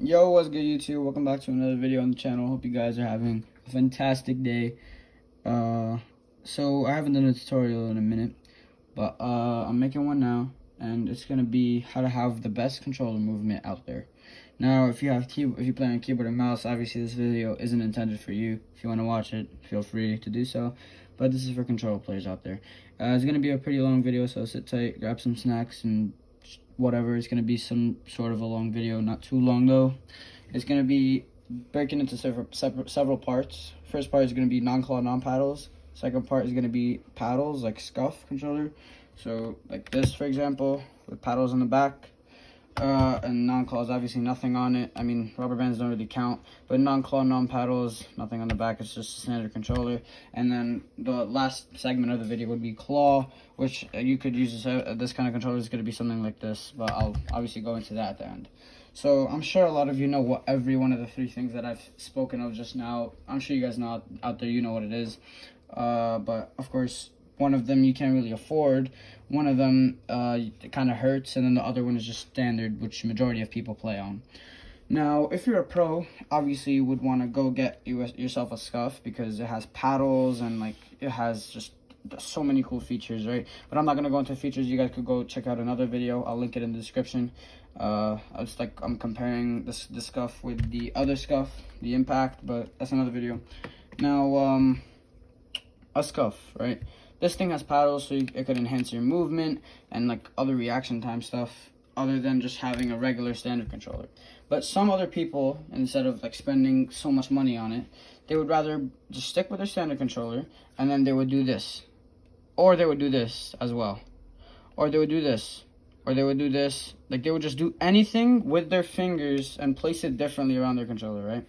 Yo, what's good, YouTube? Welcome back to another video on the channel. Hope you guys are having a fantastic day. So I haven't done a tutorial in a minute, but I'm making one now, and it's gonna be how to have the best controller movement out there. Now, if you play on keyboard and mouse, obviously this video isn't intended for you. If you want to watch it, feel free to do so. But this is for controller players out there. It's gonna be a pretty long video, so sit tight, grab some snacks, and whatever. It's going to be some sort of a long video, not too long though. It's going to be breaking into several parts. First part is going to be non-claw, non-paddles. Second part is going to be paddles, like SCUF controller. So like this, for example, with paddles on the back. And non-claws, obviously nothing on it. I mean, rubber bands don't really count, but non-claw, non-paddles, nothing on the back. It's just a standard controller. And then the last segment of the video would be claw, which you could use this kind of controller is going to be something like this, but I'll obviously go into that at the end. So I'm sure a lot of you know what every one of the three things that I've spoken of just now. I'm sure you guys know out there, you know what it is. But of course, one of them you can't really afford. One of them it kind of hurts, and then the other one is just standard, which majority of people play on. Now, if you're a pro, obviously you would want to go get yourself a SCUF because it has paddles and like it has just so many cool features, right? But I'm not gonna go into features. You guys could go check out another video. I'll link it in the description. I'm comparing this SCUF with the other SCUF, the Impact, but that's another video. Now, a SCUF, right? This thing has paddles, so it could enhance your movement and like other reaction time stuff other than just having a regular standard controller. But some other people, instead of like spending so much money on it, they would rather just stick with their standard controller, and then they would do this. Or they would do this as well. Or they would do this. Or they would do this. Like they would just do anything with their fingers and place it differently around their controller, right?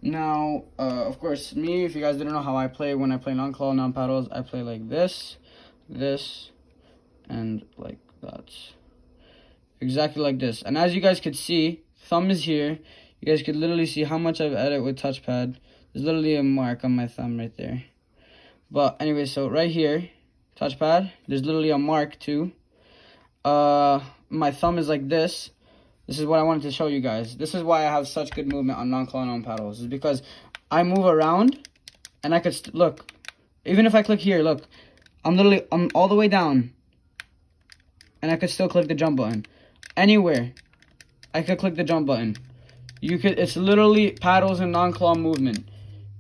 Now, of course, me, if you guys didn't know how I play when I play non-claw, non-paddles, I play like this, and like that. Exactly like this. And as you guys could see, thumb is here. You guys could literally see how much I've edited with touchpad. There's literally a mark on my thumb right there. But anyway, so right here, touchpad, there's literally a mark too. My thumb is like this. This is what I wanted to show you guys. This is why I have such good movement on non-claw, non-paddles. Is because I move around, and I could look. Even if I click here, look, I'm all the way down, and I could still click the jump button. Anywhere, I could click the jump button. It's literally paddles and non-claw movement.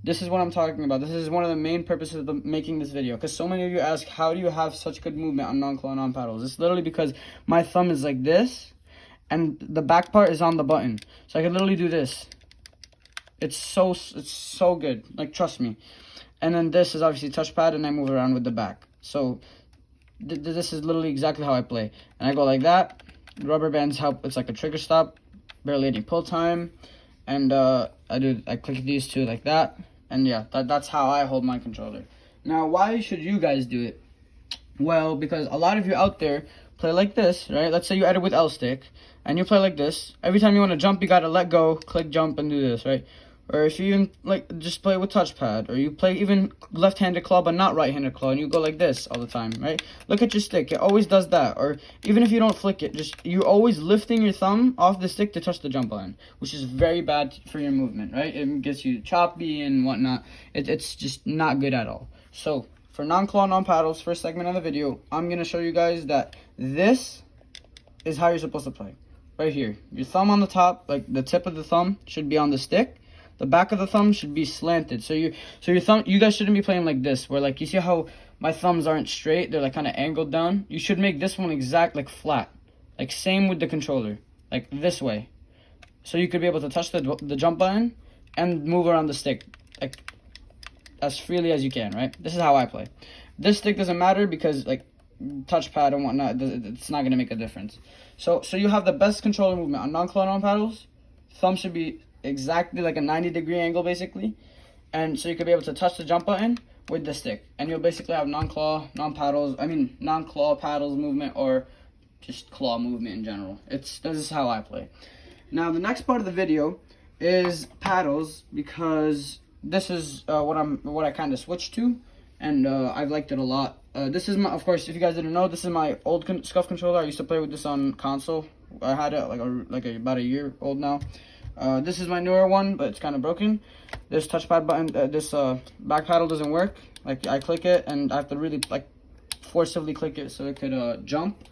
This is what I'm talking about. This is one of the main purposes of making this video, because so many of you ask, how do you have such good movement on non-claw, non-paddles? It's literally because my thumb is like this, and the back part is on the button, so I can literally do this. It's so good, like, trust me. And then this is obviously touchpad, and I move around with the back. So this is literally exactly how I play. And I go like that. Rubber bands help. It's like a trigger stop, barely any pull time. And I click these two like that, and yeah, that's how I hold my controller. Now, why should you guys do it? Well, because a lot of you out there play like this, right? Let's say you edit with L stick, and you play like this. Every time you want to jump, you gotta let go, click jump, and do this, right? Or if you even like just play with touchpad, or you play even left-handed claw but not right-handed claw, and you go like this all the time, right? Look at your stick; it always does that. Or even if you don't flick it, you're always lifting your thumb off the stick to touch the jump button, which is very bad for your movement, right? It gets you choppy and whatnot. It's just not good at all. So for non-claw, non-paddles, first segment of the video, I'm gonna show you guys that this is how you're supposed to play. Right here, your thumb on the top, like the tip of the thumb should be on the stick. The back of the thumb should be slanted. So your thumb, you guys shouldn't be playing like this, where like you see how my thumbs aren't straight, they're like kind of angled down. You should make this one like flat. Like same with the controller, like this way. So you could be able to touch the jump button and move around the stick like as freely as you can, right? This is how I play. This stick doesn't matter because like touchpad and whatnot, it's not gonna make a difference. So you have the best controller movement on non-claw, non-paddles. Thumb should be exactly like a 90-degree angle basically, and so you could be able to touch the jump button with the stick, and you'll basically have non-claw, non-paddles, non-claw paddles movement, or just claw movement in general. This is how I play. Now the next part of the video is paddles, because this is what I kind of switched to, and I've liked it a lot. This is my, of course, if you guys didn't know, this is my old SCUF controller. I used to play with this on console. I had it like about a year old now. This is my newer one, but it's kind of broken. This touchpad button, this back paddle doesn't work. Like, I click it and I have to really like forcibly click it so it could jump.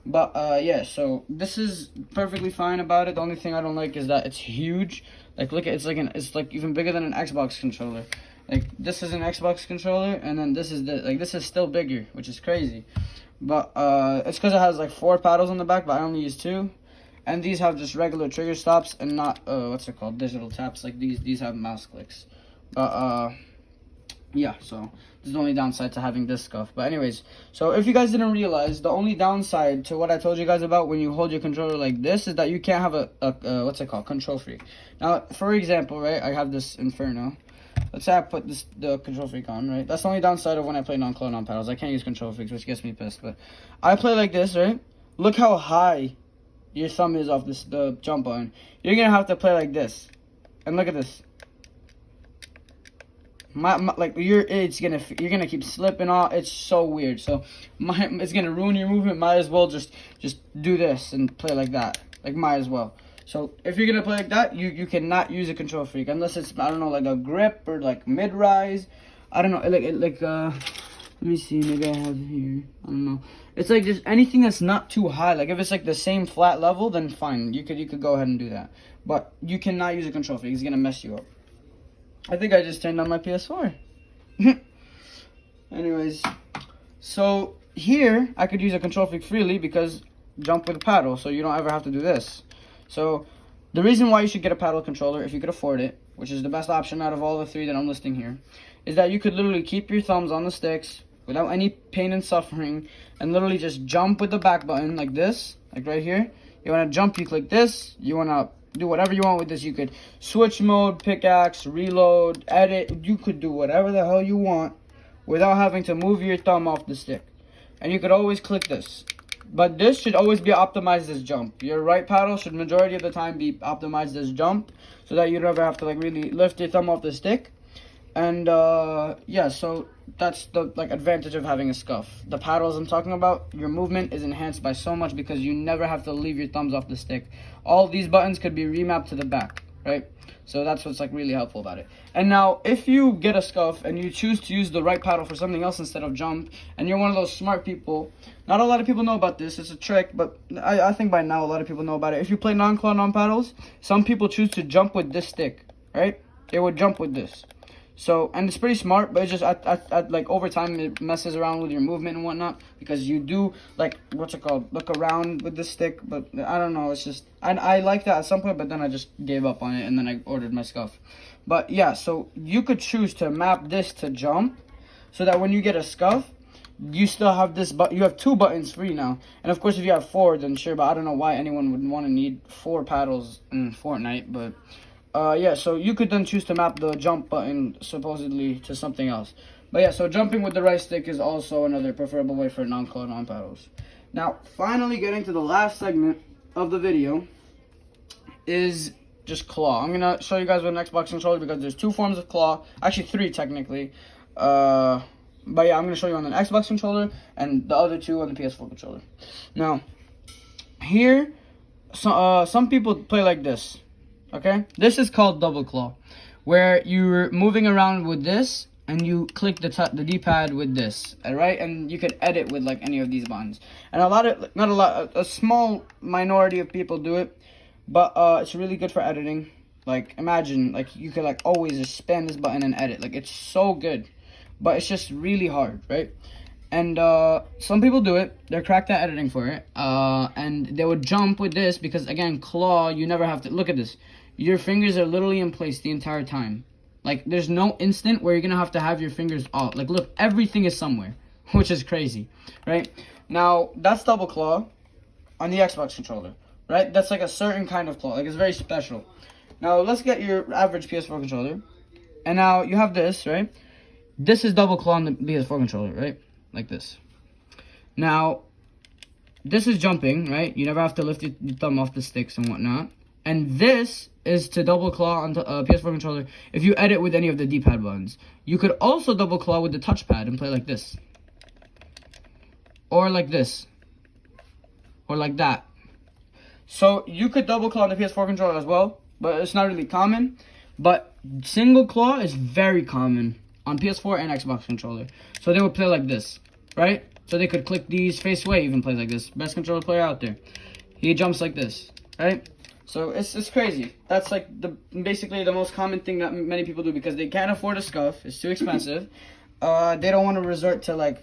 But yeah, so this is perfectly fine about it. The only thing I don't like is that it's huge. Like, look at it's like even bigger than an Xbox controller. Like, this is an Xbox controller, and then this is still bigger, which is crazy. But it's because it has like 4 paddles on the back, but I only use 2. And these have just regular trigger stops and not what's it called, digital taps. Like these have mouse clicks. But yeah, so this is the only downside to having this scuff. But anyways, so if you guys didn't realize, the only downside to what I told you guys about when you hold your controller like this is that you can't have a what's it called, control freak. Now, for example, right, I have this Inferno. Let's say I put the control freak on, right? That's the only downside of when I play non-claw, non-paddles. I can't use control freaks, which gets me pissed. But I play like this, right? Look how high your thumb is off the jump button. You're gonna have to play like this, and look at this. You're gonna keep slipping off. It's so weird. So it's gonna ruin your movement. Might as well just do this and play like that. Like, might as well. So if you're gonna play like that, you cannot use a control freak unless it's, I don't know, like a grip or like mid rise. I don't know, let me see, maybe I have it here. I don't know. It's like just anything that's not too high. Like, if it's like the same flat level, then fine. You could go ahead and do that. But you cannot use a control freak. It's gonna mess you up. I think I just turned on my PS4. Anyways, so here I could use a control freak freely because jump with a paddle, so you don't ever have to do this. So the reason why you should get a paddle controller, if you could afford it, which is the best option out of all the 3 that I'm listing here, is that you could literally keep your thumbs on the sticks without any pain and suffering, and literally just jump with the back button like this, like right here. You want to jump, you click this. You want to do whatever you want with this. You could switch mode, pickaxe, reload, edit. You could do whatever the hell you want without having to move your thumb off the stick. And you could always click this. But this should always be optimized as jump. Your right paddle should majority of the time be optimized as jump, so that you don't ever have to like really lift your thumb off the stick. And yeah, so that's the advantage of having a scuff. The paddles I'm talking about, your movement is enhanced by so much because you never have to leave your thumbs off the stick. All these buttons could be remapped to the back, right? So that's what's like really helpful about it. And now, if you get a scuff and you choose to use the right paddle for something else instead of jump, and you're one of those smart people, not a lot of people know about this, it's a trick, but I think by now a lot of people know about it. If you play non-claw, non-paddles, some people choose to jump with this stick, right? They would jump with this. So, and it's pretty smart, but it's just, like, over time, it messes around with your movement and whatnot, because you do, like, what's it called, look around with the stick, but I don't know, it's just, I like that at some point, but then I just gave up on it, and then I ordered my scuff. But, yeah, so you could choose to map this to jump, so that when you get a scuff, you still have this, but you have 2 buttons free now. And, of course, if you have 4, then sure, but I don't know why anyone would want to need 4 paddles in Fortnite, but... yeah, so you could then choose to map the jump button supposedly to something else. But yeah, so jumping with the right stick is also another preferable way for non-claw, non-paddles. Now, finally getting to the last segment of the video is just claw. I'm going to show you guys with an Xbox controller because there's 2 forms of claw. Actually, 3 technically. But yeah, I'm going to show you on an Xbox controller and the other 2 on the PS4 controller. Now, here, some people play like this. Okay, this is called double claw, where you're moving around with this and you click the D-pad with this, alright? And you could edit with like any of these buttons. And a small minority of people do it, but it's really good for editing. Like, imagine, like, you could like always just spam this button and edit. Like, it's so good, but it's just really hard, right? And some people do it. They're cracked at editing for it. And they would jump with this because, again, claw, you never have to... Look at this. Your fingers are literally in place the entire time. Like, there's no instant where you're going to have your fingers off. Like, look, everything is somewhere, which is crazy, right? Now, that's double claw on the Xbox controller, right? That's like a certain kind of claw. Like, it's very special. Now, let's get your average PS4 controller. And now, you have this, right? This is double claw on the PS4 controller, right? Like this. Now, this is jumping, right? You never have to lift your thumb off the sticks and whatnot. And this is to double claw on the PS4 controller if you edit with any of the D-pad buttons. You could also double claw with the touchpad and play like this. Or like this. Or like that. So, you could double claw on the PS4 controller as well. but it's not really common. But single claw is very common on PS4 and Xbox controller. So they would play like this, right? So they could click these. Face Away even plays like this. Best controller player out there. He jumps like this, right? So it's crazy. That's like basically the most common thing that many people do because they can't afford a scuff. It's too expensive. They don't want to resort to like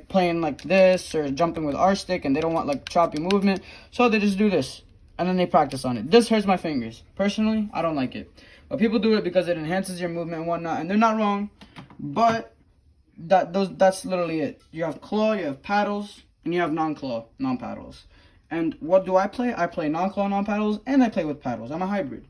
playing like this or jumping with R stick, and they don't want like choppy movement. So they just do this, and then they practice on it. This hurts my fingers. Personally, I don't like it. But people do it because it enhances your movement and whatnot, and they're not wrong. But that's literally it. You have claw, you have paddles, and you have non-claw, non-paddles. And what do I play? I play non-claw, non-paddles, and I play with paddles. I'm a hybrid.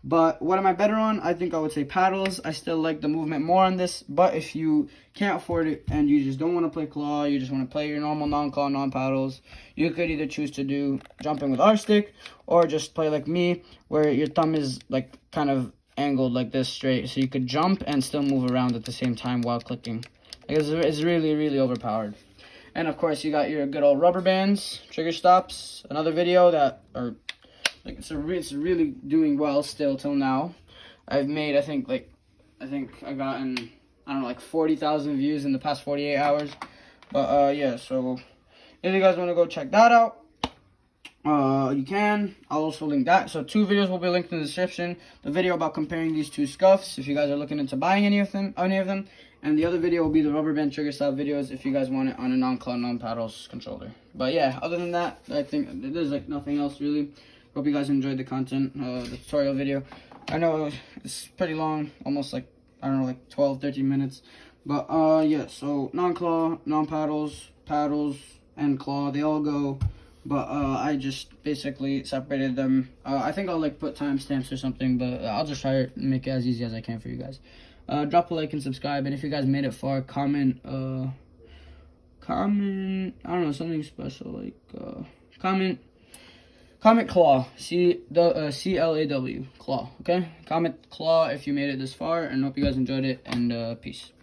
But what am I better on? I think I would say paddles. I still like the movement more on this. But if you can't afford it and you just don't want to play claw, you just want to play your normal non-claw, non-paddles, you could either choose to do jumping with R-stick or just play like me, where your thumb is like kind of angled like this straight. So you could jump and still move around at the same time while clicking. Like it's really, really overpowered. And of course, you got your good old rubber bands, trigger stops. Another video that are like it's really doing well still till now. I've made I think I gotten I don't know like 40,000 views in the past 48 hours. But yeah, so if you guys want to go check that out, you can. I'll also link that. So 2 videos will be linked in the description. The video about comparing these 2 scuffs, if you guys are looking into buying any of them, and the other video will be the rubber band trigger style videos if you guys want it on a non-claw, non-paddles controller. But yeah, other than that, I think there's like nothing else really. Hope you guys enjoyed the content, the tutorial video. I know it's pretty long, almost like, I don't know, like 12, 13 minutes. But yeah, so non-claw, non-paddles, paddles, and claw, they all go. But I just basically separated them. I think I'll like put timestamps or something, but I'll just try to make it as easy as I can for you guys. Drop a like and subscribe, and if you guys made it far, comment, I don't know, something special, like, comment claw, C-L-A-W, claw, okay? Comment claw if you made it this far, and hope you guys enjoyed it, and peace.